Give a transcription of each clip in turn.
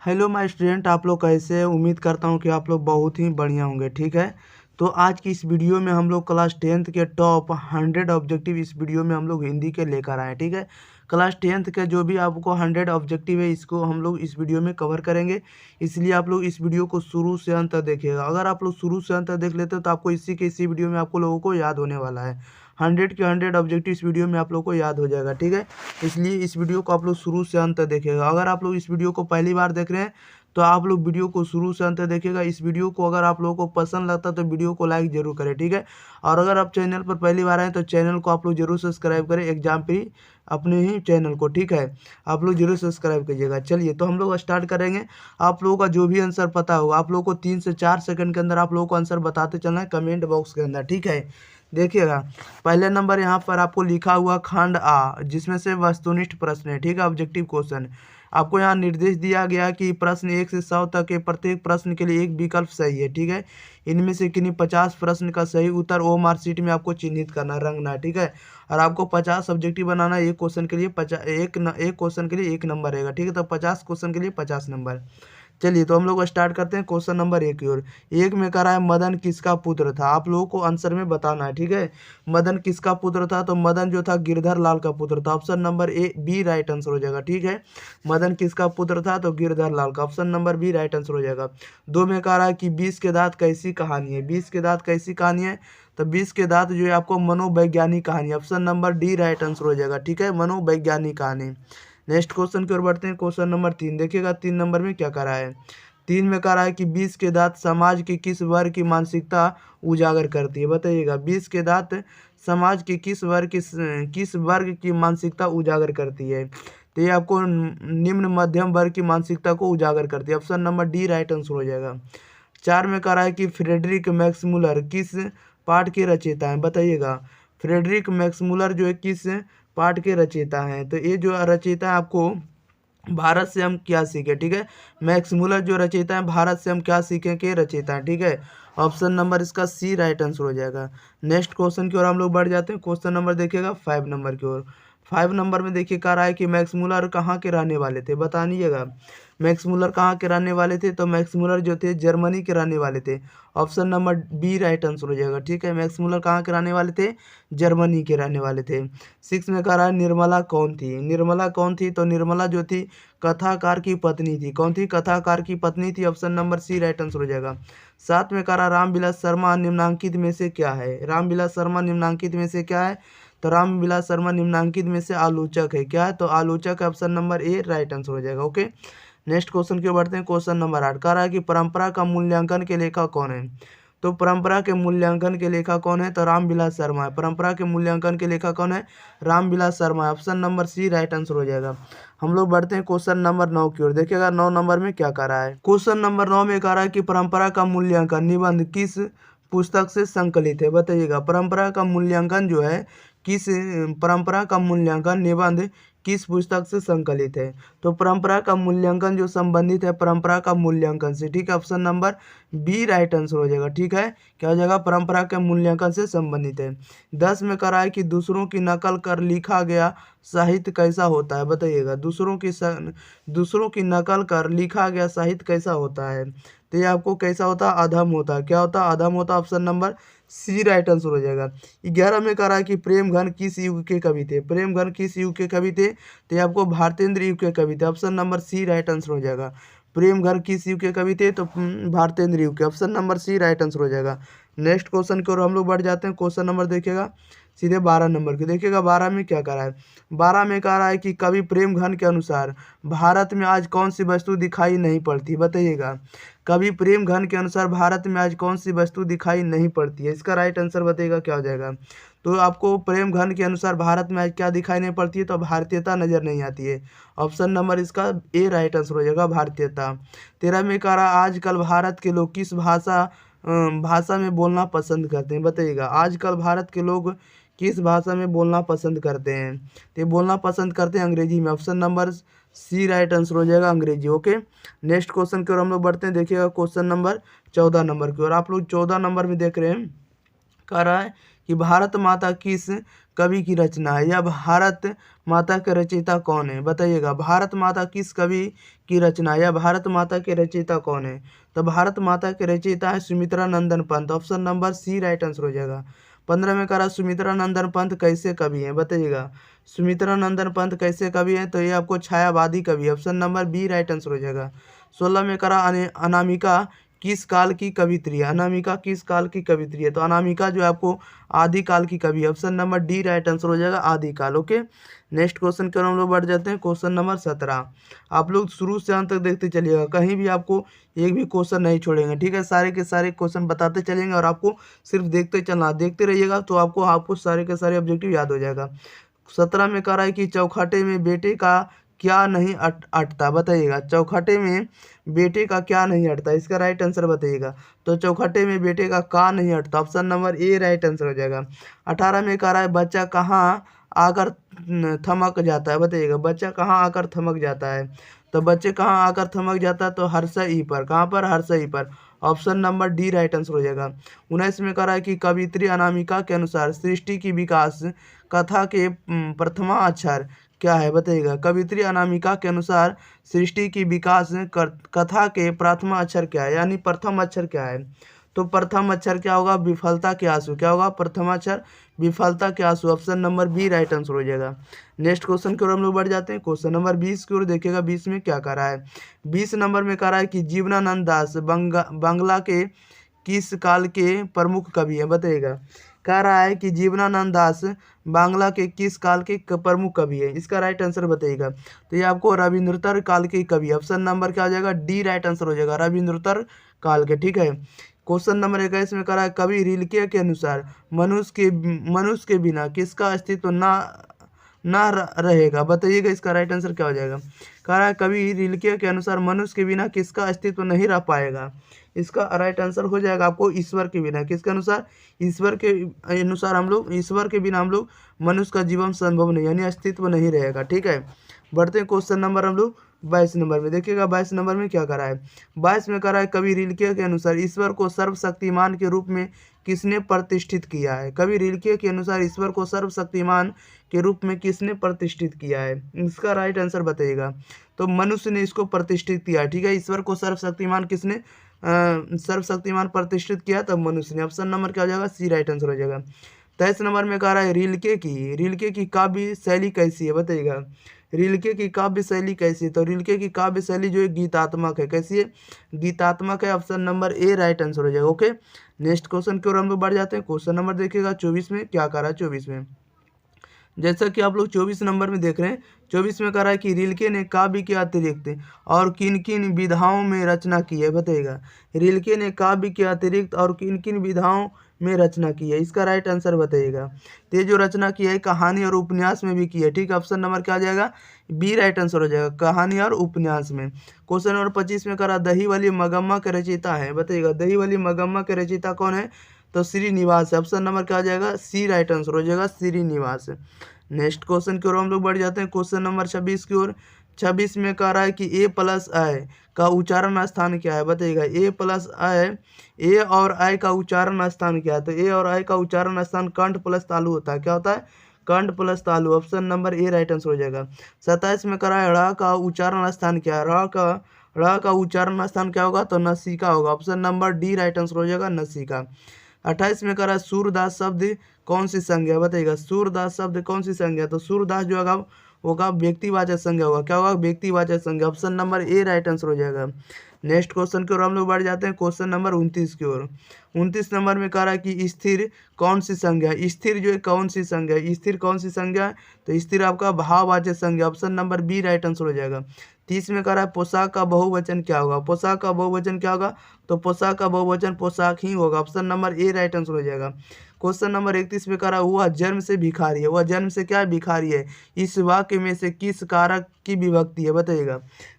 Hello my student, आप लोग कैसे हैं? उम्मीद करता हूँ कि आप लोग बहुत ही बढ़िया होंगे। ठीक है, तो आज की इस वीडियो में हम लोग क्लास 10th के टॉप 100 ऑब्जेक्टिव इस वीडियो में हम लोग हिंदी के लेकर आए। ठीक है, क्लास 10th के जो भी आपको 100 ऑब्जेक्टिव है इसको हम लोग इस वीडियो में कवर करेंगे। इसलिए आप लोग इस वीडियो को शुरू से अंत तक देखिएगा। अगर आप लोग शुरू से अंत तक देख लेते हो तो आपको इसी वीडियो में आपको लोगों को याद होने वाला है। 100 के 100 ऑब्जेक्टिव इस वीडियो में आप लोग को याद हो जाएगा। ठीक है, इसलिए इस वीडियो को आप लोग शुरू से अंत तक देखिएगा। अगर आप लोग इस वीडियो को पहली बार देख रहे हैं तो आप लोग वीडियो को शुरू से अंत तक देखिएगा। इस वीडियो को अगर आप लोगों को पसंद लगता है तो वीडियो को लाइक जरूर करें। ठीक है, और अगर आप चैनल पर पहली बार आए तो चैनल को आप लोग जरूर सब्सक्राइब करें, एग्जाम प्री अपने ही चैनल को। ठीक है, आप लोग जरूर सब्सक्राइब कीजिएगा। चलिए, तो हम लोग स्टार्ट करेंगे। आप लोगों का जो भी आंसर पता होगा आप लोगों को 3 से 4 सेकंड के अंदर आप लोगों को आंसर बताते चलना है कमेंट बॉक्स के अंदर। ठीक है, देखिएगा पहले नंबर यहाँ पर आपको लिखा हुआ खंड आ, जिसमें से वस्तुनिष्ठ प्रश्न है। ठीक है, ऑब्जेक्टिव क्वेश्चन। आपको यहाँ निर्देश दिया गया कि प्रश्न 1 से 100 तक के प्रत्येक प्रश्न के लिए एक विकल्प सही है। ठीक है, इनमें से किन्हीं 50 प्रश्न का सही उत्तर ओ मार्कशीट में आपको चिन्हित करना, रंगना है। ठीक है, और आपको 50 ऑब्जेक्टिव बनाना है। एक क्वेश्चन के लिए एक क्वेश्चन के लिए 1 नंबर रहेगा। ठीक है, तो 50 क्वेश्चन के लिए 50 नंबर। चलिए, तो हम लोग स्टार्ट करते हैं क्वेश्चन नंबर 1 की ओर। एक में कह रहा है मदन किसका पुत्र था? आप लोगों को आंसर में बताना है। ठीक है, मदन किसका पुत्र था? तो मदन जो था गिरधर लाल का पुत्र था। Option number A B right answer हो जाएगा। ठीक है, मदन किसका पुत्र था? तो गिरधर लाल का। Option number B right answer हो जाएगा। 2 में कह रहा है कि 20 के दांत कैसी कहानी है? 20 के दांत कैसी कहानी है? तो 20 के दांत जो है आपको मनोवैज्ञानिक कहानी। Option number D right answer हो जाएगा। ठीक है, मनोवैज्ञानिक कहानी। नेक्स्ट क्वेश्चन की ओर बढ़ते हैं। क्वेश्चन नंबर 3 देखिएगा। 3 नंबर में क्या कह रहा है? 3 में कह रहा है कि 20 के दांत समाज के किस वर्ग की मानसिकता उजागर करती है? बताइएगा, 20 के दांत समाज के किस वर्ग की मानसिकता उजागर करती है? तो ये आपको निम्न मध्यम वर्ग की मानसिकता को उजागर करती है। Option number D right answer हो जाएगा। 4 में कह रहा है कि फ्रेडरिक मैक्समुलर किस पाठ के रचयिता हैं? बताइएगा, फ्रेडरिक मैक्समुलर जो है किस पाठ के रचयिता हैं? तो ये जो रचयिता है आपको भारत से हम क्या सीखे। ठीक है, मैक्स मुलर जो रचयिता है भारत से हम क्या सीखें के रचयिता है। ठीक है, ऑप्शन नंबर इसका सी राइट आंसर हो जाएगा। नेक्स्ट क्वेश्चन की ओर हम लोग बढ़ जाते हैं। क्वेश्चन नंबर देखिएगा 5 नंबर की ओर। 5 नंबर में देखिए कह रहा है कि मैक्स मुलर कहाँ के रहने वाले थे? बताइएगा, मैक्स मुलर कहाँ के रहने वाले थे? तो मैक्स मुलर जो थे जर्मनी के रहने वाले थे। Option number B right answer हो जाएगा। ठीक है, मैक्स मुलर कहाँ के रहने वाले थे? जर्मनी के रहने वाले थे। 6 में कह रहा है निर्मला कौन थी? निर्मला कौन थी? तो निर्मला जो थी कथाकार की पत्नी थी। कौन थी? कथाकार की पत्नी थी। Option number C right answer हो जाएगा। 7 में कह रहा रामविलास शर्मा निम्नांकित में से क्या है? रामविलास शर्मा निम्नांकित में से क्या है? तो रामविलास शर्मा निम्नांकित में से आलोचक है। क्या है? तो आलोचक है। Option number A right answer हो जाएगा। ओके, नेक्स्ट क्वेश्चन की ओर बढ़ते हैं। क्वेश्चन नंबर 8 कह रहा है कि परंपरा का मूल्यांकन के लेखक कौन है? तो परंपरा के मूल्यांकन के लेखक कौन है? तो रामविलास शर्मा है। परंपरा के मूल्यांकन के लेखक कौन है? रामविलास शर्मा है। Option number C right answer हो जाएगा। हम लोग बढ़ते हैं क्वेश्चन नंबर 9 की ओर। देखिएगा 9 नंबर में क्या कह रहा है। क्वेश्चन नंबर 9 में कह रहा है कि परंपरा का मूल्यांकन निबंध किस पुस्तक से संकलित है? बताइएगा, परंपरा का मूल्यांकन जो है किस परंपरा का मूल्यांकन निबंध किस पुस्तक से संकलित है? तो परंपरा का मूल्यांकन जो संबंधित है परंपरा का मूल्यांकन से। ठीक है, option number B right answer हो जाएगा। ठीक है, क्या हो जाएगा? परंपरा के मूल्यांकन से संबंधित है। 10 में कह रहा है कि दूसरों की नकल कर लिखा गया साहित्य कैसा होता है? बताइएगा, दूसरों की नकल कर लिखा गया साहित्य कैसा होता है? तो ये आपको कैसा होता है? अधम होता है। क्या होता है? अधम होता है। Option number C right answer हो जाएगा। 11 में कह रहा है कि प्रेमघन किस युग के कवि थे? प्रेमघन किस युग के कवि थे? तो ये आपको भारतेंद्र युग के कवि थे। Option number C right answer हो जाएगा। प्रेमघन किस युग के कवि थे? तो भारतेंद्र युग के। Option number C right answer हो जाएगा। नेक्स्ट क्वेश्चन की ओर हम लोग बढ़ जाते हैं। क्वेश्चन नंबर देखिएगा सीधे 12 नंबर की। देखिएगा 12 में क्या कह रहा है। 12 में कह रहा है कि कवि प्रेमघन के अनुसार भारत में आज कौन सी वस्तु दिखाई नहीं पड़ती? बताइएगा, कवि प्रेमघन के अनुसार भारत में आज कौन सी वस्तु दिखाई नहीं पड़ती है? इसका राइट आंसर बताइएगा क्या हो जाएगा। तो आपको प्रेमघन के अनुसार भारत में आज क्या दिखाई नहीं पड़ती है? तो भारतीयता नजर नहीं आती है। ऑप्शन नंबर इसका ए राइट आंसर हो जाएगा, भारतीयता। 13 में कह रहा आजकल भारत के लोग किस भाषा में बोलना पसंद करते हैं? बताइएगा, आजकल भारत के लोग किस भाषा में बोलना पसंद करते हैं? तो ये बोलना पसंद करते हैं अंग्रेजी में। Option number C right answer हो जाएगा, अंग्रेजी। ओके, नेक्स्ट क्वेश्चन की ओर हम लोग बढ़ते हैं। देखिएगा क्वेश्चन नंबर 14 नंबर की ओर। आप लोग 14 नंबर में देख रहे हैं, कह रहा है कि भारत माता किस कवि की रचना है? या भारत माता के रचयिता कौन है? बताइएगा, भारत माता किस कवि की रचना है? या भारत माता के रचयिता कौन है? तो भारत माता के रचयिता है Sumitra Nandan Pant. Option number C right answer हो जाएगा। 15 में करा सुमित्रा नंदन पंत कैसे कवि हैं? बताइएगा, सुमित्रा नंदन पंत कैसे कवि हैं? तो ये आपको छायावादी कवि है। Option number B right answer हो जाएगा। 16 में करा अनामिका किस काल की कवित्री है? अनामिका किस काल की कवित्री है? तो अनामिका जो है आपको आदि काल की कवि है। Option number D right answer हो जाएगा, आदि काल। ओके, नेक्स्ट क्वेश्चन की ओर हम लोग बढ़ जाते हैं। Question number 17। आप लोग शुरू से अंत तक देखते चलिएगा, कहीं भी आपको एक भी क्वेश्चन नहीं छोड़ेंगे, ठीक है? सारे के सारे क्वेश्चन बताते चलेंगे और आपको सिर्फ देखते चलना, देखते रहिएगा तो आपको सारे के सारे ऑब्जेक्टिव याद हो जाएगा। 17 में कह रहा है कि चौखटे में बेटे का क्या नहीं अटता? बताइएगा, चौखटे में बेटे का क्या नहीं अटता? इसका राइट आंसर बताइएगा। तो चौखटे में बेटे का नहीं अटता? Option number A right answer हो जाएगा। 18 में कह रहा है बच्चा कहाँ आकर थमक जाता है? बताइएगा, बच्चा कहाँ आकर थमक जाता है? तो बच्चे कहाँ आकर थमक जाता है? तो हर्षई पर। कहाँ पर? हर्षई पर। Option number D right answer हो जाएगा। 19 में कह रहा है कि कवित्री अनामिका के अनुसार सृष्टि की विकास कथा के प्रथमा अक्षर क्या है? बताइएगा, कवित्री अनामिका के अनुसार सृष्टि की विकास कथा के प्रथम अक्षर क्या है? यानी प्रथम अक्षर क्या है? तो प्रथम अक्षर क्या होगा? विफलता के आंसू। क्या होगा? प्रथम अक्षर विफलता के आंसू। Option number B right answer हो जाएगा। नेक्स्ट क्वेश्चन की ओर हम लोग बढ़ जाते हैं। क्वेश्चन नंबर 20 की ओर देखिएगा, 20 में क्या कह रहा है? 20 नंबर में कह रहा है कि जीवनानंद दास बांग्ला के किस काल के प्रमुख कवि है? बताइएगा, कह रहा है कि जीवनानंद दास बांग्ला के किस काल के प्रमुख कवि है? इसका राइट आंसर बताइएगा। तो ये आपको रविंद्रोत्तर काल के कवि। ऑप्शन नंबर क्या हो जाएगा? डी राइट आंसर हो जाएगा, रविंद्रोत्तर काल के, ठीक है। क्वेश्चन नंबर 21 में कह रहा है कवि रिल्के के अनुसार मनुष्य के बिना किसका अस्तित्व ना रहेगा? बताइएगा, इसका राइट आंसर क्या हो जाएगा? कह रहा है कवि रिल्के के अनुसार मनुष्य के बिना किसका अस्तित्व नहीं रह पाएगा? इसका राइट आंसर हो जाएगा आपको ईश्वर के बिना। किसके अनुसार? ईश्वर के अनुसार ईश्वर के बिना हम लोग मनुष्य का जीवन संभव नहीं, यानी अस्तित्व नहीं रहेगा, ठीक है। बढ़ते हैं क्वेश्चन नंबर हम लोग 22 नंबर में। देखिएगा 22 नंबर में क्या करा है? 22 में करा है कवि रिल्के के अनुसार ईश्वर को सर्वशक्तिमान के रूप में किसने प्रतिष्ठित किया है? कवि रिल्के के अनुसार ईश्वर को सर्वशक्तिमान के रूप में किसने प्रतिष्ठित किया है? इसका राइट आंसर बताइएगा। तो मनुष्य ने इसको प्रतिष्ठित किया, ठीक है। ईश्वर को सर्वशक्तिमान किसने सर्वशक्तिमान प्रतिष्ठित किया? तब मनुष्य ने। ऑप्शन नंबर क्या हो जाएगा? सी राइट आंसर हो जाएगा। 23 नंबर में कह रहा है रिल्के की काव्य शैली कैसी है? बताइएगा, रिल्के की काव्य शैली कैसी है? तो रिल्के की काव्य शैली जो है गीतात्मक है। कैसी है? गीतात्मक है। Option number A right answer हो जाएगा। ओके, नेक्स्ट क्वेश्चन की ओर हम लोग बढ़ जाते हैं। क्वेश्चन नंबर देखिएगा 24 में क्या कह रहा है? 24 में जैसा कि आप लोग 24 नंबर में देख रहे हैं, 24 में कह रहा है कि रिल्के ने काव्य के अतिरिक्त और किन किन विधाओं में रचना की है? बताइएगा, रिल्के ने काव्य के अतिरिक्त और किन किन विधाओं में रचना की है? इसका राइट आंसर बताइएगा। तो ये जो रचना की है कहानी और उपन्यास में भी की है, ठीक है। ऑप्शन नंबर क्या आ जाएगा? बी राइट आंसर हो जाएगा, कहानी और उपन्यास में। क्वेश्चन नंबर 25 में कह रहा दही वाली मगम्मा के रचयिता है? बताइएगा, दही वाली मगम्मा के रचयिता कौन है? तो श्रीनिवास है। ऑप्शन नंबर क्या आ जाएगा? सी राइट आंसर हो जाएगा, श्रीनिवास। नेक्स्ट क्वेश्चन की ओर हम लोग बढ़ जाते हैं। क्वेश्चन नंबर 26 की ओर। 26 में कह रहा है कि ए प्लस आई का उच्चारण स्थान क्या है? बताइएगा, ए प्लस आई, ए और आई का उच्चारण स्थान क्या है? तो ए और आई का उच्चारण स्थान कंठ प्लस तालु होता है। क्या होता है? कंठ प्लस तालु। Option number A right answer हो जाएगा। 27 में कह रहा है ड़ का उच्चारण स्थान क्या है? ड़ का उच्चारण स्थान क्या होगा? तो नसिका होगा। Option number D right answer हो जाएगा, नसिका। 28 में कह रहा है सूरदास शब्द कौन सी संज्ञा? बताइएगा, सूरदास शब्द कौन सी संज्ञा? तो सूरदास जो होगा व्यक्तिवाचक संज्ञा होगा। क्या होगा? व्यक्तिवाचक संज्ञा। Option number A right answer हो जाएगा। नेक्स्ट क्वेश्चन की ओर हम लोग बढ़ जाते हैं। क्वेश्चन नंबर 29 की ओर। 29 नंबर में कह रहा है कि स्थिर कौन सी संज्ञा? स्थिर जो है कौन सी संज्ञा? स्थिर कौन सी संज्ञा? तो स्थिर आपका भाववाचक संज्ञा। Option number B right answer हो जाएगा। 30 में कह रहा है पोशाक का बहुवचन क्या होगा? पोशाक का बहुवचन क्या होगा? तो पोशाक का बहुवचन पोशाक ही होगा। Option number A right answer हो जाएगा। क्वेश्चन नंबर 31 में कह रहा है वह जन्म से भिखारी है। वह जन्म से क्या भिखारी है? इस वाक्य में से किस कारक की विभक्ति है? बताइएगा,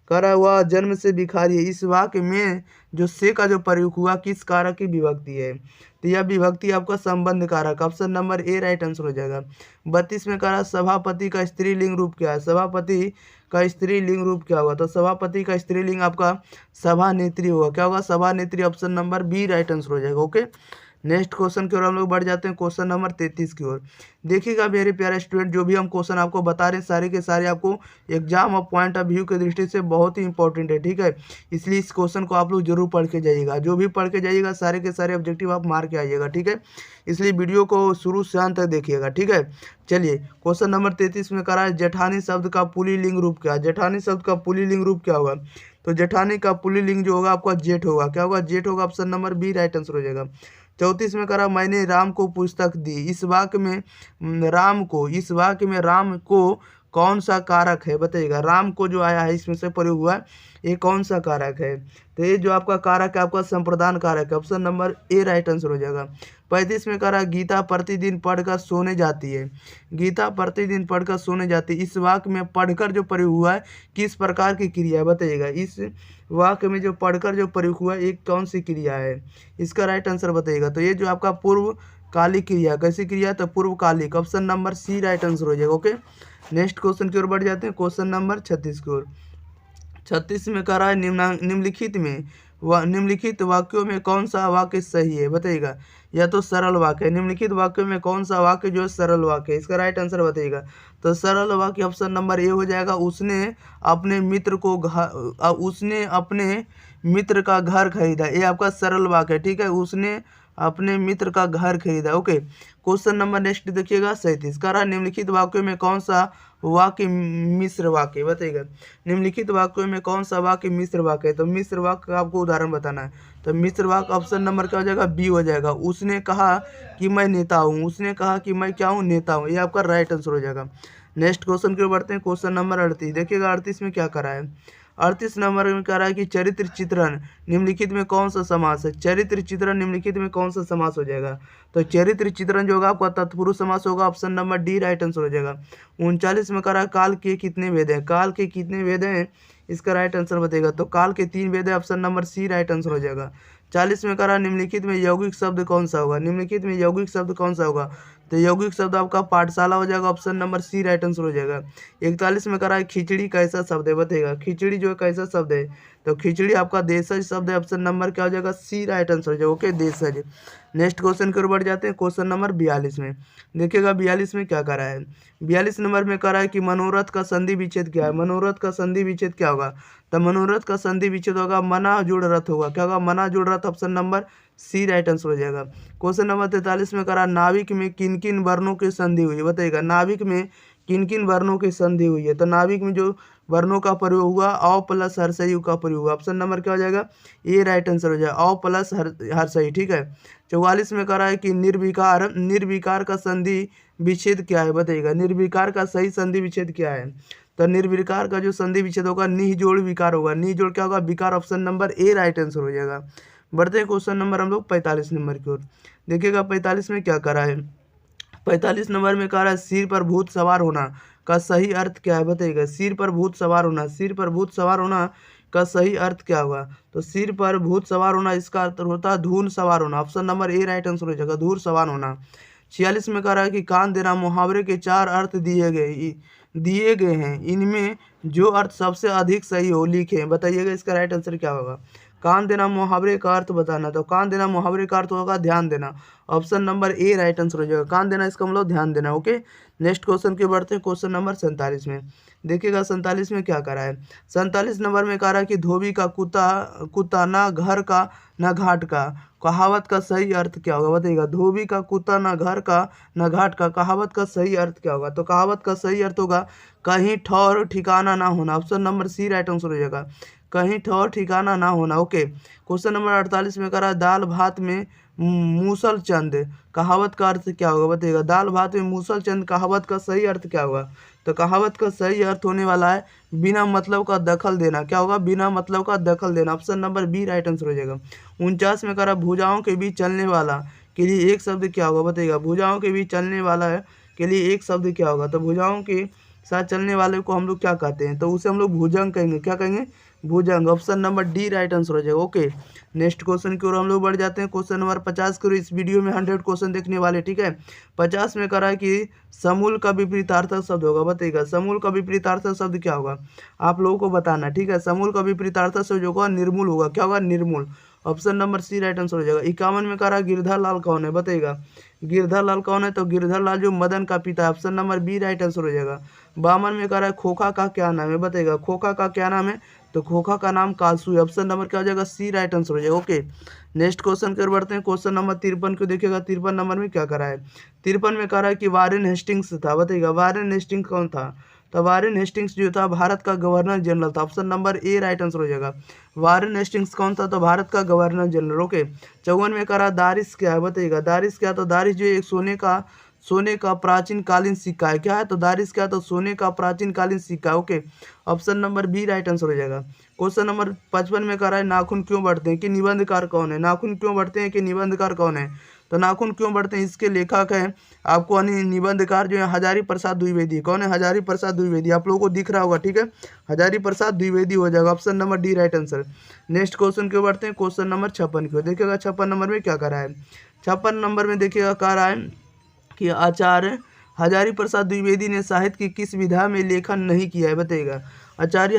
कह रहा है वह जन्म से भिखारी है। इस वाक्य में जो से का जो प्रयोग हुआ किस कारक की विभक्ति है? तो यह विभक्ति आपका संबंध कारक। Option number A right answer हो जाएगा। 32 में कह रहा है सभापति का स्त्रीलिंग रूप क्या है? सभापति का स्त्रीलिंग रूप क्या होगा? तो सभापति का स्त्रीलिंग आपका सभानेत्री होगा। क्या होगा? सभानेत्री। Option number B right answer हो जाएगा। ओके, नेक्स्ट क्वेश्चन की ओर हम लोग बढ़ जाते हैं, क्वेश्चन नंबर 33 की ओर। देखिएगा मेरे प्यारे स्टूडेंट, जो भी हम क्वेश्चन आपको बता रहे हैं सारे के सारे आपको एग्जाम और पॉइंट ऑफ व्यू के दृष्टि से बहुत ही इंपॉर्टेंट है, ठीक है। इसलिए इस क्वेश्चन को आप लोग जरूर पढ़ के जाइएगा, जो भी पढ़ के जाइएगा सारे के सारे ऑब्जेक्टिव आप मार के आइएगा, ठीक है। इसलिए वीडियो को शुरू से अंत तक देखिएगा, ठीक है। चलिए क्वेश्चन नंबर 33 में करा है, जेठानी शब्द का पुल्लिंग रूप क्या है। जेठानी शब्द का पुल्लिंग रूप क्या होगा, तो जेठानी का पुल्लिंग जो होगा आपका जेठ होगा। क्या होगा, जेठ होगा। Option number B right answer हो जाएगा। 34 में करा, मैंने राम को पुस्तक दी। इस वाक्य में राम को कौन सा कारक है, बताइएगा। राम को जो आया है इसमें से प्रयोग हुआ है, ये कौन सा कारक है, तो ये जो आपका कारक है आपका संप्रदान कारक है। Option number A right answer हो जाएगा। 35 में करा, गीता प्रतिदिन पढ़कर सोने जाती है। गीता प्रतिदिन पढ़कर सोने जाती है। इस वाक्य में पढ़कर जो प्रयोग हुआ है किस प्रकार की क्रिया है, बताइएगा। इस वाक्य में जो पढ़कर जो प्रयोग हुआ है एक कौन सी क्रिया है, इसका राइट आंसर बताइएगा। तो ये जो आपका पूर्व कालिक क्रिया, कैसी क्रिया, तो पूर्व कालिक। Option number C right answer हो जाएगा। ओके, नेक्स्ट क्वेश्चन की ओर बढ़ जाते हैं, क्वेश्चन नंबर 36 की ओर। 36 में कह रहा है, निम्नलिखित वाक्यों में कौन सा वाक्य सही है, बताइएगा। या तो सरल वाक्य है, निम्नलिखित वाक्यों में कौन सा वाक्य जो है सरल वाक्य है, इसका राइट आंसर बताइएगा। तो सरल वाक्य ऑप्शन नंबर ए हो जाएगा, उसने अपने मित्र का घर खरीदा। ये आपका सरल वाक्य है, ठीक है। उसने अपने मित्र का घर खरीदा। ओके, क्वेश्चन नंबर नेक्स्ट देखिएगा 37 का रहा, निम्नलिखित वाक्यों में कौन सा वाक्य मिश्र वाक्य, बताइएगा। निम्नलिखित वाक्यों में कौन सा वाक्य मिश्र वाक्य है, तो मिश्र वाक्य का आपको उदाहरण बताना है। तो मिश्र वाक्य ऑप्शन नंबर क्या हो जाएगा, बी हो जाएगा। उसने कहा कि मैं नेता हूँ। उसने कहा कि मैं क्या हूँ, नेता हूँ। ये आपका राइट आंसर हो जाएगा। नेक्स्ट क्वेश्चन की ओर बढ़ते हैं, क्वेश्चन नंबर 38 देखिएगा। 38 में क्या करा है, 38 नंबर में कह रहा है कि चरित्र चित्रण निम्नलिखित में कौन सा समास है। चरित्र चित्रण निम्नलिखित में कौन सा समास हो जाएगा, तो चरित्र चित्रण जो होगा आपका तत्पुरुष समास होगा। Option number D right answer हो जाएगा। 39 में कह रहा है, काल के कितने वेद हैं। काल के कितने वेद हैं, इसका राइट आंसर बताएगा। तो काल के 3 वेद है। Option number C right answer हो जाएगा। 40 में कह रहा है, निम्नलिखित में यौगिक शब्द कौन सा होगा। निम्नलिखित में यौगिक शब्द कौन सा होगा, तो यौगिक शब्द आपका पाठशाला हो जाएगा। Option number C right answer हो जाएगा। 41 में कह रहा है, खिचड़ी कैसा शब्द है, बताइएगा। खिचड़ी जो है कैसा शब्द है, तो खिचड़ी आपका देशज शब्द है। ऑप्शन नंबर क्या हो जाएगा, सी राइट आंसर हो जाएगा। ओके, देशज। नेक्स्ट क्वेश्चन की ओर बढ़ जाते हैं, क्वेश्चन नंबर 42 में देखिएगा। 42 में क्या करा है, 42 नंबर में करा है कि मनोरथ का संधि विच्छेद क्या है। मनोरथ का संधि विच्छेद क्या होगा, तो मनोरथ का संधि विच्छेद होगा मना जुड़ रथ होगा। क्या होगा, मना जुड़ रथ। Option number C right answer हो जाएगा। क्वेश्चन नंबर 43 में करा, नाविक में किन किन वर्णों की संधि हुई है, बताइएगा। नाविक में किन किन वर्णों की संधि हुई है, तो नाविक में जो वर्णों का प्रयोग हुआ अ प्लस हर्षयु का प्रयोग हुआ। ऑप्शन नंबर क्या हो जाएगा, ए राइट आंसर हो जाएगा, अ प्लस हर्षयु, ठीक है। 44 में करा है कि निर्विकार का संधि विच्छेद क्या है, बताइएगा। निर्विकार का सही संधि विच्छेद क्या है, तो निर्विकार का जो संधि विच्छेद होगा निह जोड़ विकार होगा। निह जोड़ क्या होगा, विकार। Option number A right answer हो जाएगा। बढ़ते हैं क्वेश्चन नंबर हम लोग 45 नंबर की ओर देखिएगा। 45 में क्या करा है, 45 नंबर में कह रहा है, सिर पर भूत सवार होना का सही अर्थ क्या है, बताइएगा। सिर पर भूत सवार होना, सिर पर भूत सवार होना का सही अर्थ क्या होगा, तो सिर पर भूत सवार होना इसका अर्थ होता है धूल सवार होना। Option number A right answer हो जाएगा, धूल सवार होना। 46 में कह रहा है कि कान देना मुहावरे के 4 अर्थ दिए गए हैं, इनमें जो अर्थ सबसे अधिक सही हो लिखे, बताइएगा। इसका राइट आंसर क्या होगा, कान देना मुहावरे का अर्थ बताना, तो कान देना मुहावरे का अर्थ होगा ध्यान देना। Option number A right answer हो जाएगा। कान देना इसका मतलब ध्यान देना। ओके, नेक्स्ट क्वेश्चन के बढ़ते हैं, क्वेश्चन नंबर 47 में देखिएगा। 47 में क्या करा है, 47 नंबर में कह रहा है कि धोबी का कुत्ता ना घर का ना घाट का, कहावत का सही अर्थ क्या होगा, बताइएगा। धोबी का कुत्ता ना घर का ना घाट का, कहावत का सही अर्थ क्या होगा, तो कहावत का सही अर्थ होगा कहीं ठौर ठिकाना ना होना। Option number C right answer हो जाएगा, कहीं ठौर ठिकाना ना होना। ओके, क्वेश्चन नंबर 48 में करा, दाल भात में मूसल चंद कहावत का अर्थ क्या होगा, बताइएगा। दाल भात में मूसल चंद कहावत का सही अर्थ क्या होगा, तो कहावत का सही अर्थ होने वाला है बिना मतलब का दखल देना। क्या होगा, बिना मतलब का दखल देना। Option number B right answer हो जाएगा। 49 में करा, भुजाओं के बीच चलने वाला के लिए एक शब्द क्या होगा, बताइएगा। भुजाओं के बीच चलने वाला है के लिए एक शब्द क्या होगा, तो भुजाओं के साथ चलने वाले को हम लोग क्या कहते हैं, तो उसे हम लोग भुजंग कहेंगे। क्या कहेंगे, भुजंग। Option number D right answer हो जाएगा। ओके, नेक्स्ट क्वेश्चन की ओर हम लोग बढ़ जाते हैं, क्वेश्चन नंबर 50 की ओर। इस वीडियो में 100 क्वेश्चन देखने वाले, ठीक है। 50 में करा है कि समूल का विपरीतार्थक शब्द होगा, बताइएगा। समूल का विपरीतार्थक शब्द क्या होगा, आप लोगों को बताना, ठीक है। समूल का विपरीतार्थक शब्द होगा निर्मूल होगा। क्या होगा, निर्मूल। Option number C right answer हो जाएगा। 51 में कह रहा है गिरधर लाल कौन है, बताइएगा गिरधर लाल कौन है, तो गिरधर लाल जो मदन का पिता है, option number B right answer हो जाएगा। 52 में कह रहा है खोखा का क्या नाम है, बताइएगा खोखा का क्या नाम है, तो खोखा का नाम कालसू है, ऑप्शन नंबर क्या हो जाएगा सी राइट आंसर हो जाएगा। ओके, नेक्स्ट क्वेश्चन की ओर बढ़ते हैं। क्वेश्चन नंबर 53 को देखिएगा। 53 नंबर में क्या करा है, 53 में कह रहा है कि वारेन हेस्टिंग्स था, बताइएगा वारेन हेस्टिंग्स कौन था, तो वारेन हेस्टिंग्स जो था भारत का गवर्नर जनरल था, option number A right answer हो जाएगा। वारेन हेस्टिंग्स कौन था, तो भारत का गवर्नर जनरल। ओके, 54 में कह रहा दारिश क्या है, बताइएगा दारिश क्या, तो दारिश जो एक सोने का प्राचीन कालीन सिक्का है, क्या है, तो दारिश क्या, तो सोने का प्राचीन कालीन सिक्का है। Okay, option number B right answer हो जाएगा। क्वेश्चन नंबर 55 में कह रहा है नाखून क्यों बढ़ते हैं कि निबंधकार कौन है, नाखून क्यों बढ़ते हैं कि निबंधकार कौन है, तो नाखून क्यों बढ़ते हैं इसके लेखक हैं आपको निबंधकार जो है हजारी प्रसाद द्विवेदी। कौन है, हजारी प्रसाद द्विवेदी, आप लोगों को दिख रहा होगा, ठीक है, हजारी प्रसाद द्विवेदी हो जाएगा, option number D right answer. Next question क्यों बढ़ते हैं, क्वेश्चन नंबर 56 की ओर देखिएगा। 56 नंबर में क्या कर रहा है, 56 नंबर में देखिएगा कह रहा है कि आचार्य हजारी प्रसाद द्विवेदी ने साहित्य की किस विधा में लेखन नहीं किया है, बताइएगा आचार्य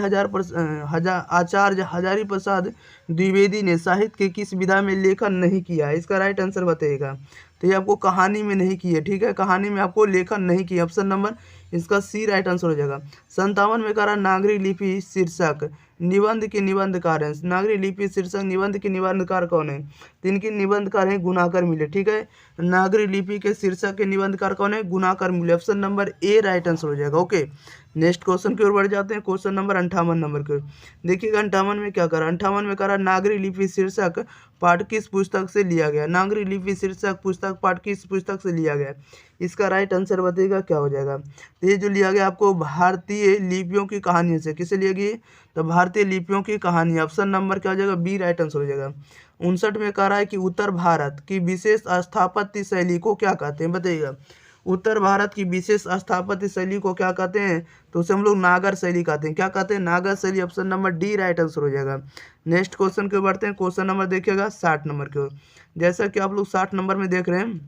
आचार्य हजारी प्रसाद द्विवेदी ने साहित्य के किस विधा में लेखन नहीं किया है, इसका राइट आंसर बताइएगा। तो ये आपको कहानी में नहीं की है, ठीक है, कहानी में आपको लेखन नहीं किया, ऑप्शन नंबर इसका सी राइट आंसर हो जाएगा। 57 में कह रहा नागरिक लिपि शीर्षक निबंध के निबंधकार हैं, नागरिक लिपि शीर्षक निबंध के निबंधकार कौन है, तो इनके निबंधकार हैं गुणाकर मिले, ठीक है, नागरिक लिपि के शीर्षक के निबंधकार कौन है, गुणाकर मिले, option number A right answer हो जाएगा। ओके, नेक्स्ट क्वेश्चन की ओर बढ़ जाते हैं। क्वेश्चन नंबर 58 नंबर की ओर देखिएगा। 58 में क्या करा, 58 में करा नागरिक लिपि शीर्षक पाठ किस पुस्तक से लिया गया, नागरिक लिपि शीर्षक पुस्तक पाठ किस पुस्तक से लिया गया, इसका राइट आंसर बताइएगा क्या हो जाएगा। तो ये जो लिया गया आपको भारतीय लिपियों की कहानी से, किसे लिया गई, तो भारतीय लिपियों की कहानी, ऑप्शन नंबर क्या हो जाएगा बी राइट आंसर हो जाएगा। 59 में कह रहा है कि उत्तर भारत की विशेष स्थापत्य शैली को क्या कहते हैं, बताइएगा उत्तर भारत की विशेष स्थापत्य शैली को क्या कहते हैं, तो उसे हम लोग नागर शैली कहते हैं, क्या कहते हैं, नागर शैली, option number D right answer हो जाएगा। नेक्स्ट क्वेश्चन की ओर बढ़ते हैं। क्वेश्चन नंबर देखिएगा 60 नंबर की ओर, जैसा कि आप लोग 60 नंबर में देख रहे हैं,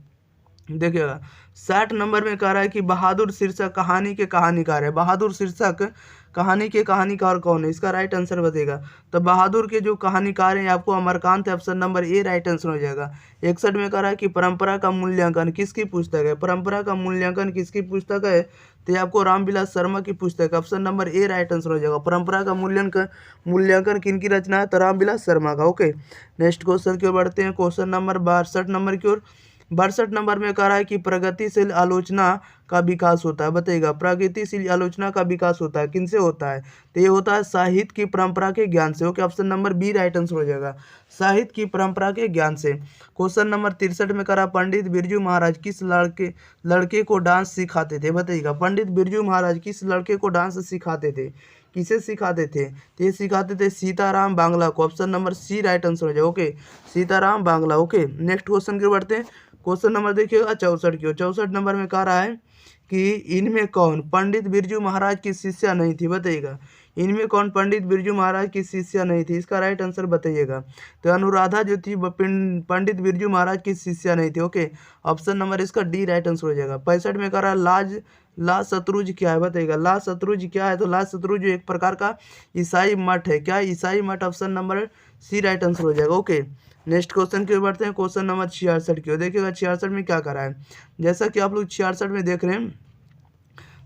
देखिएगा 60 नंबर में कह रहा है कि बहादुर शीर्षक कहानी के कहानीकार है, बहादुर शीर्षक कहानी के कहानीकार कौन है, इसका राइट आंसर बताइएगा। तो बहादुर के जो कहानीकार हैं आपको अमरकांत है, option number A right answer हो जाएगा। 61 में कह रहा है कि परंपरा का मूल्यांकन किसकी पुस्तक है, परंपरा का मूल्यांकन किसकी पुस्तक है, तो ये आपको रामविलास शर्मा की पुस्तक है, option number A right answer हो जाएगा। परंपरा का मूल्यांकन किनकी रचना है, तो रामविलास शर्मा का। ओके, नेक्स्ट क्वेश्चन की ओर बढ़ते हैं। क्वेश्चन नंबर 62 नंबर की ओर, 62 नंबर में कह रहा है कि प्रगतिशील आलोचना का विकास होता है, बताइएगा प्रगतिशील आलोचना का विकास होता है किनसे होता है, तो ये होता है साहित्य की परंपरा के ज्ञान से। Okay, option number B right answer हो जाएगा, साहित्य की परंपरा के ज्ञान से। क्वेश्चन नंबर 63 में कह रहा पंडित बिरजू महाराज किस लड़के को डांस सिखाते थे, बताइएगा पंडित बिरजू महाराज किस लड़के को डांस सिखाते थे, किसे सिखाते थे, तो ये सिखाते थे सीताराम बांग्ला को, option number C right answer हो जाएगा। Okay, Sitaram Bangla. Okay, next question की बढ़ते हैं। क्वेश्चन नंबर देखिएगा 64 की, 64 नंबर में कह रहा है कि इनमें कौन पंडित बिरजू महाराज की शिष्या नहीं थी, बताइएगा इनमें कौन पंडित बिरजू महाराज की शिष्या नहीं थी, इसका राइट आंसर बताइएगा। तो अनुराधा जो थी पंडित बिरजू महाराज की शिष्या नहीं थी। ओके, ऑप्शन नंबर इसका डी राइट आंसर हो जाएगा। 65 में कह रहा है ला शत्रुज क्या है, बताइएगा ला शत्रुज क्या है, तो ला शत्रुज एक प्रकार का ईसाई मठ है, क्या ईसाई मठ, option number C right answer हो जाएगा। ओके, नेक्स्ट क्वेश्चन की ओर बढ़ते हैं। क्वेश्चन नंबर 66 की ओर देखिएगा। 66 में क्या करा है, जैसा कि आप लोग 66 में देख रहे हैं,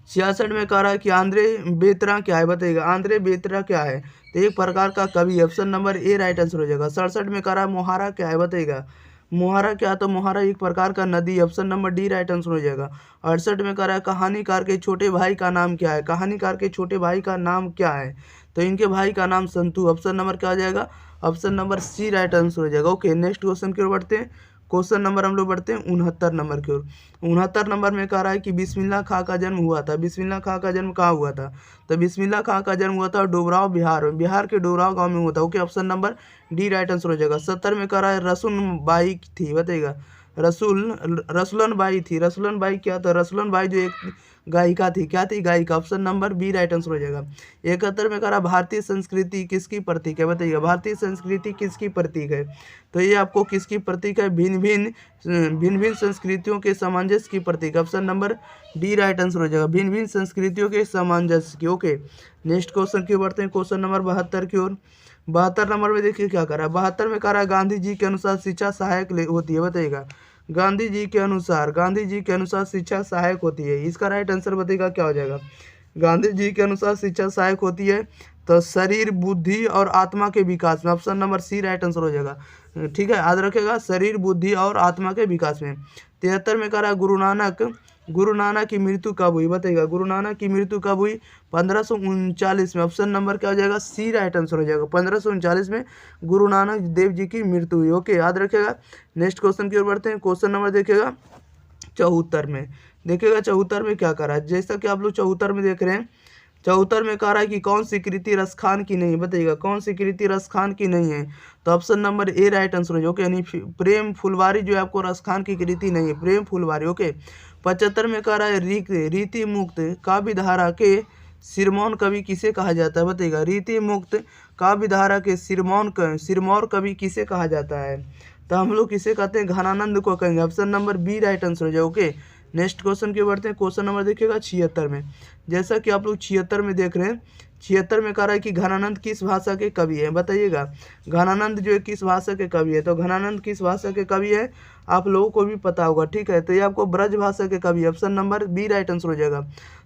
66 में कह रहा है कि आंद्रे बेतरा क्या है, बताइएगा आंद्रे बेतरा क्या है, तो एक प्रकार का कवि, option number A right answer हो जाएगा। 67 में कह रहा है मोहारा क्या है, बताइएगा मोहारा क्या, तो मोहारा एक प्रकार का नदी, option number D right answer हो जाएगा। 68 में कह रहा है कहानीकार के छोटे भाई का नाम क्या है, कहानीकार के छोटे भाई का नाम क्या है, तो इनके भाई का नाम संतु, ऑप्शन नंबर क्या हो जाएगा, option number C right answer हो जाएगा। ओके, नेक्स्ट क्वेश्चन की ओर बढ़ते हैं। क्वेश्चन नंबर हम लोग बढ़ते हैं 69 नंबर की ओर। 69 नंबर में कह रहा है कि बिस्मिल्लाह खां का जन्म हुआ था, बिस्मिल्लाह खां का जन्म कहाँ हुआ था, तो बिस्मिल्लाह खां का जन्म हुआ था डोबराव बिहार के डोबराव गांव में हुआ था। Okay, option number D right answer हो जाएगा। 70 में कह रहा है रसून बाई थी, बताइएगा रसुलन बाई थी, रसुलन बाई क्या था, रसुलन बाई जो एक गायिका थी, क्या थी, गायिका, option number B right answer हो जाएगा। 71 में कह रहा भारतीय संस्कृति किसकी प्रतीक है, बताइएगा भारतीय संस्कृति किसकी प्रतीक है, तो ये आपको किसकी प्रतीक है, भिन्न भिन्न संस्कृतियों के सामंजस्य की प्रतीक, option number D right answer हो जाएगा, भिन्न भिन्न संस्कृतियों के सामंजस्य की। ओके, नेक्स्ट क्वेश्चन की बढ़ते हैं। क्वेश्चन नंबर 72 की ओर। 72 नंबर में देखिए क्या करा है, 72 में करा है गांधी जी के अनुसार शिक्षा सहायक होती है, बताइएगा। गांधी जी के अनुसार शिक्षा सहायक होती है, इसका राइट आंसर बताइएगा क्या हो जाएगा। गांधी जी के अनुसार शिक्षा सहायक होती है तो शरीर, बुद्धि और आत्मा के विकास में, option number C right answer हो जाएगा। ठीक है, याद रखेगा, शरीर, बुद्धि और आत्मा के विकास में। 73 में कह रहा है गुरु नानक की मृत्यु कब हुई, बताइएगा। गुरु नानक की मृत्यु कब हुई, 1539 में, ऑप्शन नंबर क्या हो जाएगा, सी राइट आंसर हो जाएगा। 1539 में गुरु नानक देव जी की मृत्यु हुई। ओके, याद रखेगा। नेक्स्ट क्वेश्चन की ओर बढ़ते हैं। क्वेश्चन नंबर देखिएगा 74 में, देखिएगा 74 में क्या करा है। जैसा कि आप लोग 74 में देख रहे हैं, 74 में कह रहा है कि कौन सी कृति रसखान की नहीं है, बताइएगा कौन सी कृति रसखान की नहीं है। तो option number A right answer हो जाएगा। ओके, यानी प्रेम फुलवारी जो है आपको रसखान की कृति नहीं है, प्रेम फुलवारी। ओके, 75 में कह रहा है रीति मुक्त काव्य धारा के सिरमौर कवि किसे कहा जाता है, बताइएगा। रीति मुक्त काव्य धारा के सिरमौर कवि किसे कहा जाता है, तो हम लोग किसे कहते हैं, घनानंद को कहेंगे। Option number B right answer हो जाए। ओके, नेक्स्ट क्वेश्चन की बढ़ते हैं। क्वेश्चन नंबर देखिएगा 76 में, जैसा कि आप लोग 76 में देख रहे हैं, 76 में कह रहा है कि घनानंद किस भाषा के कवि है, बताइएगा। घनानंद जो है किस भाषा के कवि है, तो घनानंद किस भाषा के कवि है आप लोगों को भी पता होगा, ठीक है। तो ये आपको ब्रज भाषा के कवि, option number B right answer हो जाएगा।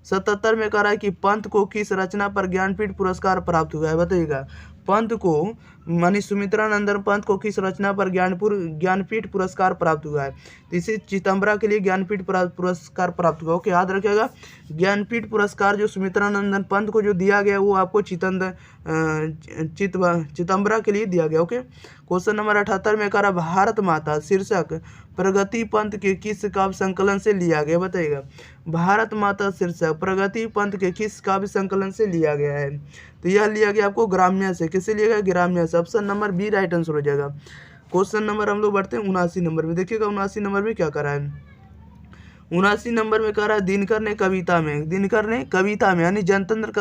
77 में कह रहा है कि पंत को किस रचना पर ज्ञानपीठ पुरस्कार प्राप्त हुआ है, बताइएगा। पंत को मानी सुमित्रानंदन पंत को किस रचना पर ज्ञानपीठ पुरस्कार प्राप्त हुआ है, तो इसे चिदम्बरा के लिए ज्ञानपीठ पुरस्कार प्राप्त हुआ। ओके, याद रखिएगा, ज्ञानपीठ पुरस्कार जो सुमित्रानंदन पंत को जो दिया गया वो आपको चिदम्बरा के लिए दिया गया। ओके, क्वेश्चन नंबर 78 में कहा भारत माता शीर्षक प्रगति पंथ के किस काव्य संकलन से लिया गया, बताइएगा। भारत माता शीर्षक प्रगति पंथ के किस काव्य संकलन से लिया गया है, तो यह लिया गया आपको ग्राम्य से। किससे लिया गया, ग्राम्य से। Option number B right answer हो जाएगा। क्वेश्चन नंबर हम लोग बढ़ते हैं 79 नंबर में, देखिएगा 79 नंबर में क्या करा है। 79 नंबर में कह रहा है दिनकर ने कविता में यानी जनतंत्र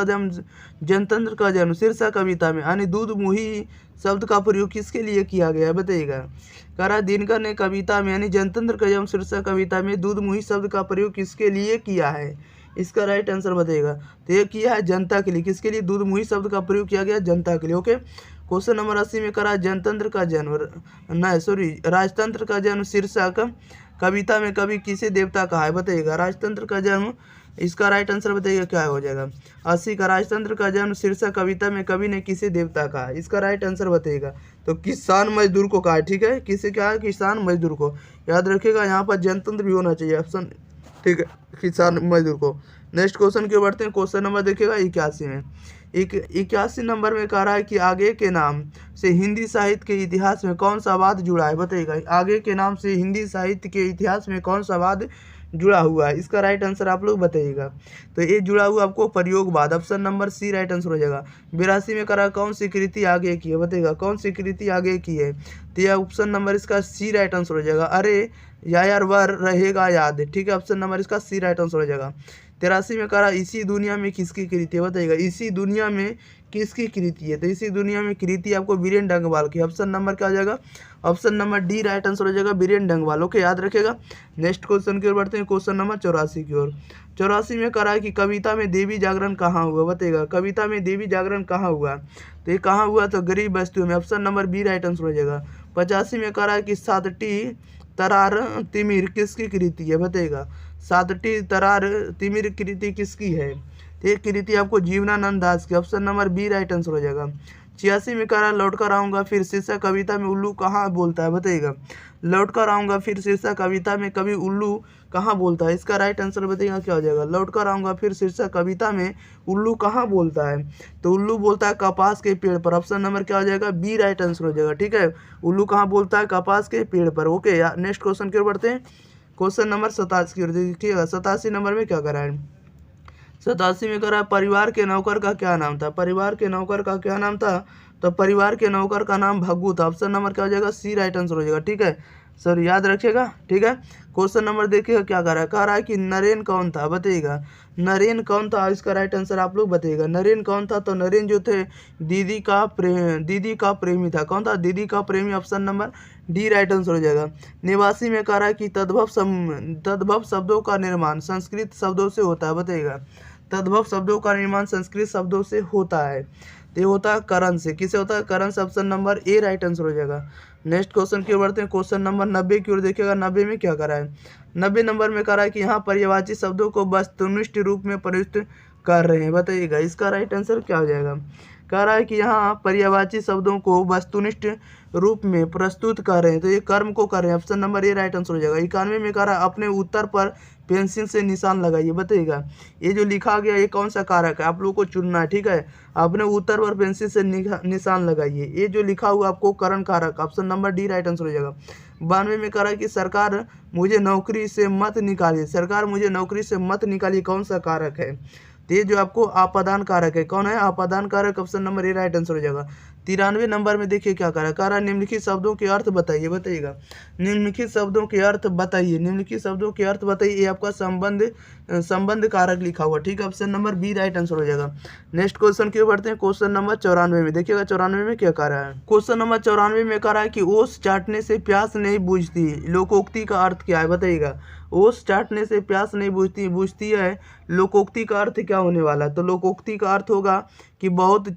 का जन्म शीर्षक कविता में यानी दूध मुही शब्द का प्रयोग किसके लिए किया गया है, बताइएगा। कह रहा है दिनकर ने कविता में यानी जनतंत्र का जन्म शीर्षक कविता में दूध मुही शब्द का प्रयोग किसके लिए किया है, इसका राइट आंसर बताइएगा। तो ये किया है जनता के लिए, किसके लिए, दूध मुही शब्द का प्रयोग किया गया जनता के लिए। ओके, क्वेश्चन नंबर 80 में करा जनतंत्र का जन्म राजतंत्र का जन्म शीर्षक कविता में कवि किसे देवता कहा है, बताइएगा। राजतंत्र का जन्म, इसका राइट आंसर बताइएगा क्या हो जाएगा। 80 का राजतंत्र का जन्म शीर्षक कविता में कवि ने किसे देवता कहा, इसका राइट आंसर बताइएगा। तो किसान मजदूर को कहा है, ठीक है, किसे क्या है, किसान मजदूर को। याद रखिएगा, यहाँ पर जनतंत्र भी होना चाहिए ऑप्शन, ठीक है, किसान मजदूर को। नेक्स्ट क्वेश्चन की ओर बढ़ते हैं। क्वेश्चन नंबर देखिएगा 81 में, 81 नंबर में कह रहा है कि आगे के नाम से हिंदी साहित्य के इतिहास में कौन सा वाद जुड़ा है, बताइएगा। आगे के नाम से हिंदी साहित्य के इतिहास में कौन सा वाद जुड़ा हुआ है, इसका राइट आंसर आप लोग बताइएगा। तो ये जुड़ा हुआ आपको प्रयोगवाद, option number C right answer हो जाएगा। 82 में करा कौन सी कृति आगे की है, बताइएगा कौन सी कृति आगे की है, तो यह ऑप्शन नंबर इसका सी राइट आंसर हो जाएगा। अरे यार वर रहेगा याद, ठीक है, ऑप्शन नंबर इसका सी राइट आंसर हो जाएगा। 83 में करा इसी दुनिया में किसकी कृति है, बताइएगा। इसी दुनिया में किसकी कृति है, तो इसी दुनिया में कृति आपको बीरेन डंगवाल की, ऑप्शन नंबर क्या हो जाएगा, option number D right answer हो जाएगा, बीरेन डंगवाल। ओके, याद रखेगा। नेक्स्ट क्वेश्चन की ओर बढ़ते हैं। क्वेश्चन नंबर 84 की ओर। 84 में करा है कि कविता में देवी जागरण कहाँ हुआ, बताइएगा। कविता में देवी जागरण कहाँ हुआ, तो ये कहाँ हुआ, तो गरीब बस्तियों में, option number B right answer हो जाएगा। 85 में करा है कि सातटी तरार तिमिर किसकी कृति है, बताइएगा। सातटी तरार तिमिर कृति किसकी है, तो ये कृति आपको जीवनानंद दास की, option number B right answer हो जाएगा। 86 में करा लौट कर आऊँगा फिर शीर्षक कविता में उल्लू कहाँ बोलता है, बताइएगा। लौट कर आऊँगा फिर शीर्षक कविता में कवि उल्लू कहाँ बोलता है, इसका राइट आंसर बताइएगा क्या हो जाएगा। लौट कर आऊँगा फिर शीर्षक कविता में उल्लू कहाँ बोलता है, तो उल्लू बोलता है कपास के पेड़ पर, ऑप्शन नंबर क्या हो जाएगा, बी राइट आंसर हो जाएगा, ठीक है। उल्लू कहाँ बोलता है, कपास के पेड़ पर। ओके, नेक्स्ट क्वेश्चन की ओर बढ़ते हैं। क्वेश्चन नंबर 87 की ओर देखिएगा। 87 नंबर में क्या करा है, 87 में करा परिवार के नौकर का क्या नाम था, परिवार के नौकर का क्या नाम था, तो परिवार के नौकर का नाम भग्गू था, ऑप्शन नंबर क्या हो जाएगा, सी राइट आंसर हो जाएगा, ठीक है सर, याद रखिएगा, ठीक है। क्वेश्चन नंबर देखिएगा क्या कह रहा है कि नरेन कौन था, बताइएगा। नरेन कौन था, इसका राइट आंसर आप लोग बताइएगा। नरेन कौन था, तो नरेन जो थे दीदी का प्रेमी था, कौन था, दीदी का प्रेमी, option number D right answer हो जाएगा। 89 में कह रहा है कि तद्भव शब्दों का निर्माण संस्कृत शब्दों से होता है, बताइएगा। तद्भव शब्दों का निर्माण संस्कृत शब्दों से होता है, तो ये होता है करण से। किसे होता है? करण से। Option number A right answer हो जाएगा। नेक्स्ट क्वेश्चन की ओर बढ़ते हैं। क्वेश्चन नंबर 90 की ओर देखिएगा। 90 में क्या करा है? 90 नंबर में करा है कि यहाँ पर्यायवाची शब्दों को वस्तुनिष्ठ रूप में प्रयुक्त कर रहे हैं। बताइएगा इसका राइट आंसर क्या हो जाएगा? कह रहा है कि यहाँ पर्यायवाची शब्दों को वस्तुनिष्ठ रूप में प्रस्तुत कर रहे हैं, तो ये कर्म को कर रहे हैं। Option number A right answer हो जाएगा। 91 में कह रहा है अपने उत्तर पर पेंसिल से निशान लगाइए। बताइएगा ये जो लिखा गया ये कौन सा कारक है, आप लोगों को चुनना है। ठीक है, अपने उत्तर पर पेंसिल से निशान लगाइए। ये जो लिखा हुआ आपको करण कारक, option number D right answer हो जाएगा। 92 में कह रहा है कि सरकार मुझे नौकरी से मत निकालिए। सरकार मुझे नौकरी से मत निकालिए कौन सा कारक है? तो ये जो आपको आपादान कारक है, कौन है? आपादान कारक। Option number A right answer हो जाएगा। 93 नंबर में देखिए क्या कह रहा है निम्नलिखित शब्दों के अर्थ बताइए। बताइएगा निम्नलिखित शब्दों के अर्थ बताइए। निम्नलिखित शब्दों के अर्थ बताइए। ये आपका संबंध कारक लिखा हुआ। ठीक है, option number B right answer हो जाएगा। नेक्स्ट क्वेश्चन की ओर बढ़ते हैं। क्वेश्चन नंबर 94 में देखिएगा। 94 में क्या कह रहा है? क्वेश्चन नंबर 94 में कह रहा है कि ओस चाटने से प्यास नहीं बुझती। लोकोक्ति का अर्थ क्या है? बताइएगा ओस चाटने से प्यास नहीं बुझती है। लोकोक्ति का अर्थ क्या होने वाला है? तो लोकोक्ति का अर्थ होगा कि बहुत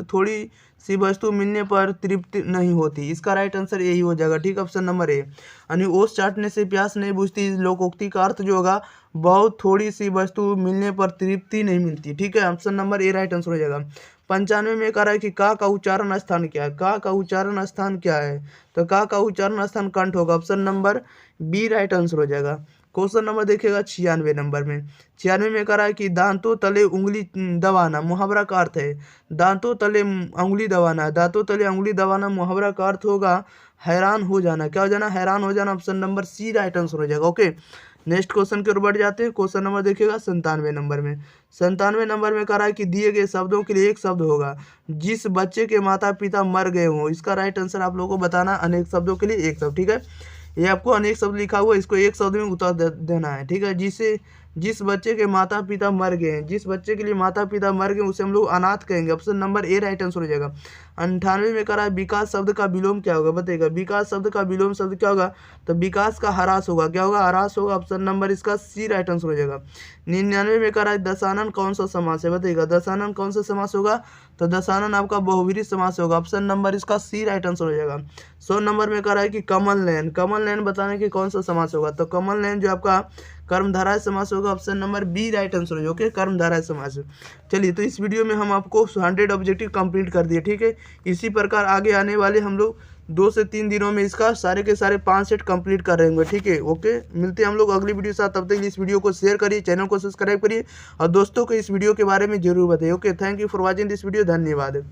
थोड़ी सी वस्तु मिलने पर तृप्ति नहीं होती। इसका राइट आंसर यही हो जाएगा। ठीक, ऑप्शन नंबर ए। यानी ओस चाटने से प्यास नहीं बुझती, लोकोक्ति का अर्थ जो होगा बहुत थोड़ी सी वस्तु मिलने पर तृप्ति नहीं मिलती। ठीक है, option number A right answer हो जाएगा। 95 में कह रहा है कि का उच्चारण स्थान क्या है? का उच्चारण स्थान क्या है? तो का उच्चारण स्थान कंठ होगा। Option number B right answer हो जाएगा। क्वेश्चन नंबर देखिएगा 96 नंबर में। 96 में कह रहा है कि दांतों तले उंगली दबाना मुहावरा का अर्थ है। दांतों तले उंगली दबाना, दांतों तले उंगली दबाना मुहावरा का अर्थ होगा हैरान हो जाना। क्या हो जाना? हैरान हो जाना। Option number C right answer हो जाएगा। ओके, नेक्स्ट क्वेश्चन की ओर बढ़ जाते हैं। क्वेश्चन नंबर देखिएगा 97 नंबर में। 97 नंबर में कह रहा है कि दिए गए शब्दों के लिए एक शब्द होगा जिस बच्चे के माता पिता मर गए हों। इसका राइट आंसर आप लोगों को बताना। अनेक शब्दों के लिए एक शब्द। ठीक है, ये आपको अनेक शब्द लिखा हुआ है, इसको एक शब्द में उतार देना है। ठीक है, जिस बच्चे के माता पिता मर गए हैं, जिस बच्चे के लिए माता पिता मर गए उसे हम लोग अनाथ कहेंगे। Option number A right answer हो जाएगा। 98 में कह रहा है विकास शब्द का विलोम क्या होगा? बताइएगा विकास शब्द का विलोम शब्द क्या होगा? तो विकास का ह्रास होगा। क्या होगा? ह्रास होगा। ऑप्शन नंबर इसका सी राइट आंसर हो जाएगा। 99 में कह रहा है दशानन कौन सा समास है? बताइएगा दशानन कौन सा समास होगा? तो दशानन आपका बहुव्रीहि समास होगा। ऑप्शन नंबर इसका सी राइट आंसर हो जाएगा। 100 नंबर में कह रहा है कि कमल नयन बताने की कौन सा समास होगा? तो कमल नयन जो आपका कर्मधारय समास होगा। Option number B right answer हो ओके, कर्मधारय समास। चलिए, तो इस वीडियो में हम आपको 100 ऑब्जेक्टिव कंप्लीट कर दिए। ठीक है, इसी प्रकार आगे आने वाले हम लोग 2 से 3 दिनों में इसका सारे के सारे 5 सेट कंप्लीट कर रहे होंगे। ठीक है, ओके, मिलते हैं हम लोग अगली वीडियो के साथ। तब तक इस वीडियो को शेयर करिए, चैनल को सब्सक्राइब करिए और दोस्तों को इस वीडियो के बारे में जरूर बताइए। Okay, thank you for watching this video. धन्यवाद।